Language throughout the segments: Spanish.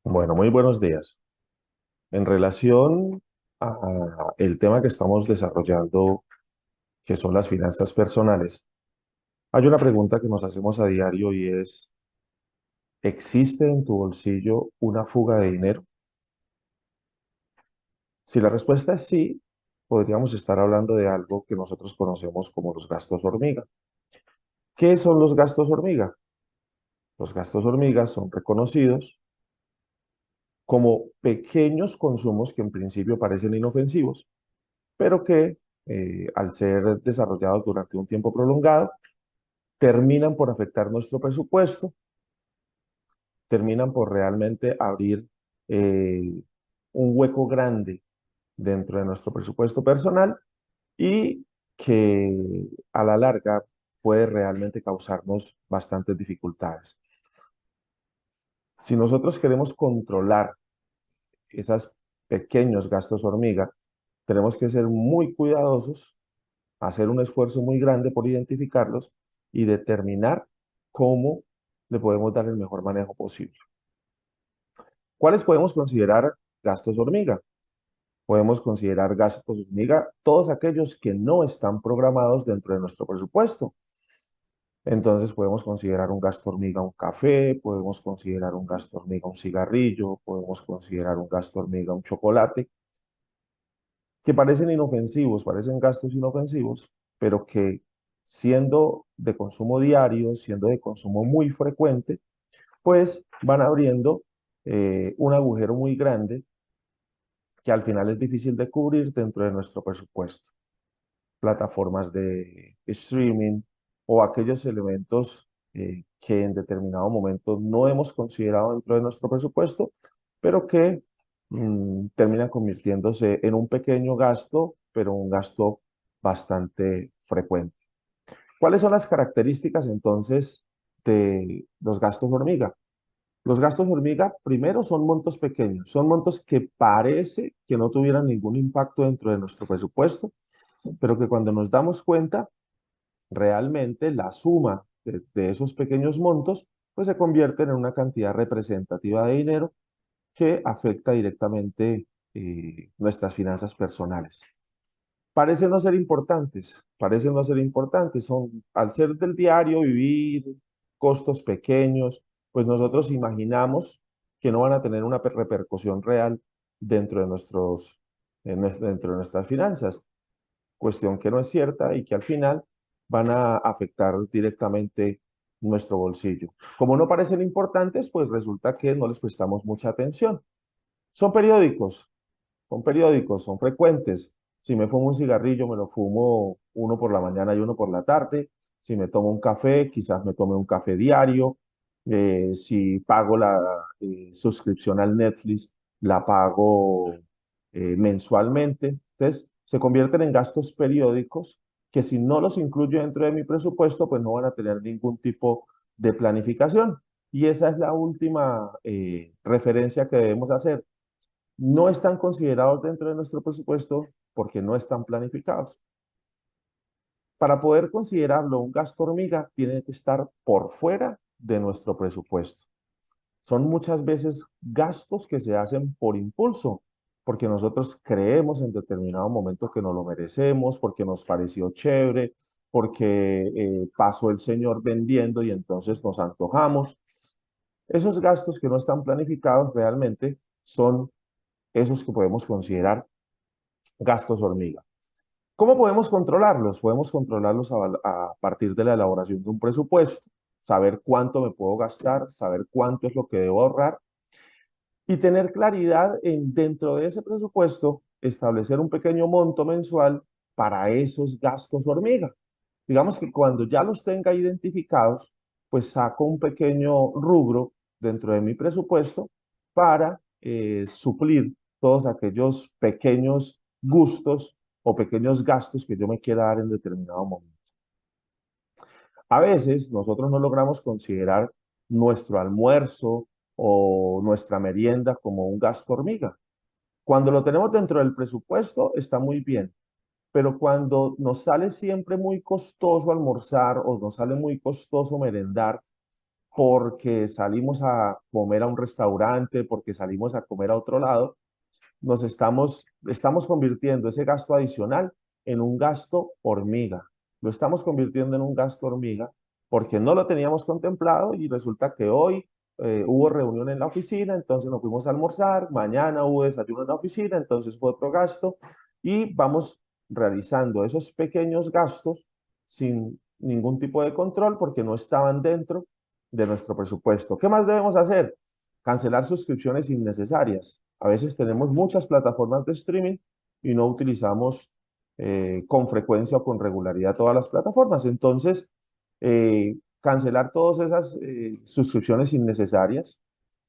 Bueno, muy buenos días. En relación a el tema que estamos desarrollando, que son las finanzas personales, hay una pregunta que nos hacemos a diario y es, ¿existe en tu bolsillo una fuga de dinero? Si la respuesta es sí, podríamos estar hablando de algo que nosotros conocemos como los gastos hormiga. ¿Qué son los gastos hormiga? Los gastos hormiga son reconocidos como pequeños consumos que en principio parecen inofensivos, pero que al ser desarrollados durante un tiempo prolongado, terminan por afectar nuestro presupuesto, terminan por realmente abrir eh, un hueco grande dentro de nuestro presupuesto personal y que a la larga puede realmente causarnos bastantes dificultades. Si nosotros queremos controlar esos pequeños gastos hormiga, tenemos que ser muy cuidadosos, hacer un esfuerzo muy grande por identificarlos y determinar cómo le podemos dar el mejor manejo posible. ¿Cuáles podemos considerar gastos hormiga? Podemos considerar gastos hormiga todos aquellos que no están programados dentro de nuestro presupuesto. Entonces podemos considerar un gasto hormiga un café, podemos considerar un gasto hormiga un cigarrillo, podemos considerar un gasto hormiga un chocolate, que parecen inofensivos, parecen gastos inofensivos, pero que siendo de consumo diario, siendo de consumo muy frecuente, pues van abriendo un agujero muy grande que al final es difícil de cubrir dentro de nuestro presupuesto. Plataformas de streaming o aquellos elementos que en determinado momento no hemos considerado dentro de nuestro presupuesto, pero que terminan convirtiéndose en un pequeño gasto, pero un gasto bastante frecuente. ¿Cuáles son las características entonces de los gastos hormiga? Los gastos hormiga, primero, son montos pequeños, son montos que parece que no tuvieran ningún impacto dentro de nuestro presupuesto, pero que cuando nos damos cuenta, realmente la suma de esos pequeños montos, pues se convierte en una cantidad representativa de dinero que afecta directamente nuestras finanzas personales. Parecen no ser importantes, son, al ser del diario vivir, costos pequeños, pues nosotros imaginamos que no van a tener una repercusión real dentro de dentro de nuestras finanzas, cuestión que no es cierta y que al final van a afectar directamente nuestro bolsillo. Como no parecen importantes, pues resulta que no les prestamos mucha atención. Son periódicos, son periódicos, son frecuentes. Si me fumo un cigarrillo, me lo fumo uno por la mañana y uno por la tarde. Si me tomo un café, quizás me tome un café diario. Si pago la suscripción al Netflix, la pago mensualmente. Entonces, se convierten en gastos periódicos que si no los incluyo dentro de mi presupuesto, pues no van a tener ningún tipo de planificación. Y esa es la última referencia que debemos hacer. No están considerados dentro de nuestro presupuesto porque no están planificados. Para poder considerarlo un gasto hormiga, tiene que estar por fuera de nuestro presupuesto. Son muchas veces gastos que se hacen por impulso, porque nosotros creemos en determinado momento que nos lo merecemos, porque nos pareció chévere, porque pasó el señor vendiendo y entonces nos antojamos. Esos gastos que no están planificados realmente son esos que podemos considerar gastos hormiga. ¿Cómo podemos controlarlos? Podemos controlarlos a partir de la elaboración de un presupuesto, saber cuánto me puedo gastar, saber cuánto es lo que debo ahorrar y tener claridad en dentro de ese presupuesto, establecer un pequeño monto mensual para esos gastos hormiga. Digamos que cuando ya los tenga identificados, pues saco un pequeño rubro dentro de mi presupuesto para suplir todos aquellos pequeños gustos o pequeños gastos que yo me quiera dar en determinado momento. A veces nosotros no logramos considerar nuestro almuerzo o nuestra merienda como un gasto hormiga. Cuando lo tenemos dentro del presupuesto está muy bien, pero cuando nos sale siempre muy costoso almorzar o nos sale muy costoso merendar porque salimos a comer a un restaurante, porque salimos a comer a otro lado, estamos convirtiendo ese gasto adicional en un gasto hormiga. Lo estamos convirtiendo en un gasto hormiga porque no lo teníamos contemplado y resulta que hoy hubo reunión en la oficina, entonces nos fuimos a almorzar, mañana hubo desayuno en la oficina, entonces fue otro gasto y vamos realizando esos pequeños gastos sin ningún tipo de control porque no estaban dentro de nuestro presupuesto. ¿Qué más debemos hacer? Cancelar suscripciones innecesarias. A veces tenemos muchas plataformas de streaming y no utilizamos con frecuencia o con regularidad todas las plataformas. Entonces, cancelar todas esas suscripciones innecesarias.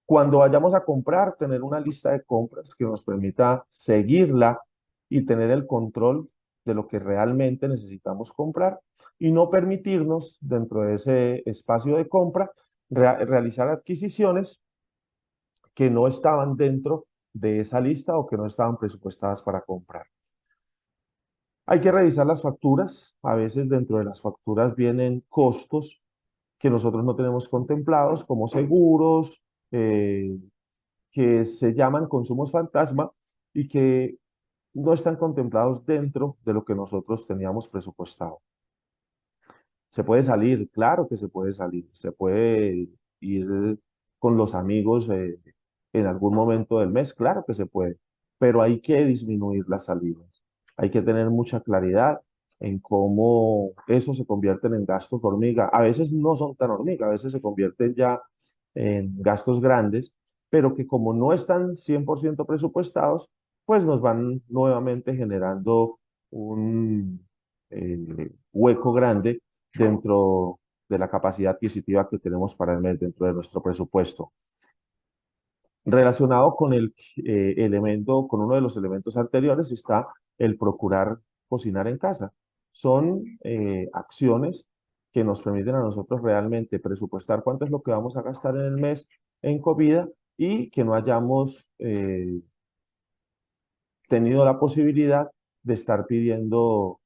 Cuando vayamos a comprar, tener una lista de compras que nos permita seguirla y tener el control de lo que realmente necesitamos comprar y no permitirnos dentro de ese espacio de compra realizar adquisiciones que no estaban dentro de esa lista o que no estaban presupuestadas para comprar. Hay que revisar las facturas. A veces dentro de las facturas vienen costos que nosotros no tenemos contemplados, como seguros, eh, que se llaman consumos fantasma y que no están contemplados dentro de lo que nosotros teníamos presupuestado. Se puede salir, claro que se puede salir, se puede ir con los amigos en algún momento del mes, claro que se puede, pero hay que disminuir las salidas. Hay que tener mucha claridad en cómo eso se convierten en gastos hormiga. A veces no son tan hormiga, a veces se convierten ya en gastos grandes, pero que como no están 100% presupuestados, pues nos van nuevamente generando un hueco grande dentro de la capacidad adquisitiva que tenemos para el mes dentro de nuestro presupuesto. Relacionado con el elemento, con uno de los elementos anteriores está el procurar cocinar en casa. Son acciones que nos permiten a nosotros realmente presupuestar cuánto es lo que vamos a gastar en el mes en comida y que no hayamos tenido la posibilidad de estar pidiendo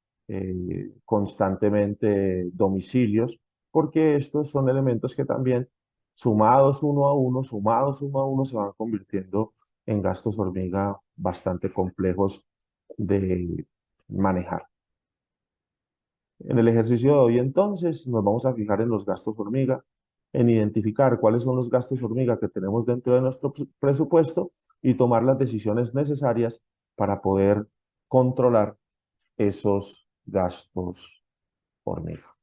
constantemente domicilios, porque estos son elementos que también, sumados uno a uno, se van convirtiendo en gastos hormiga bastante complejos de manejar. En el ejercicio de hoy, entonces, nos vamos a fijar en los gastos hormiga, en identificar cuáles son los gastos hormiga que tenemos dentro de nuestro presupuesto y tomar las decisiones necesarias para poder controlar esos gastos hormiga.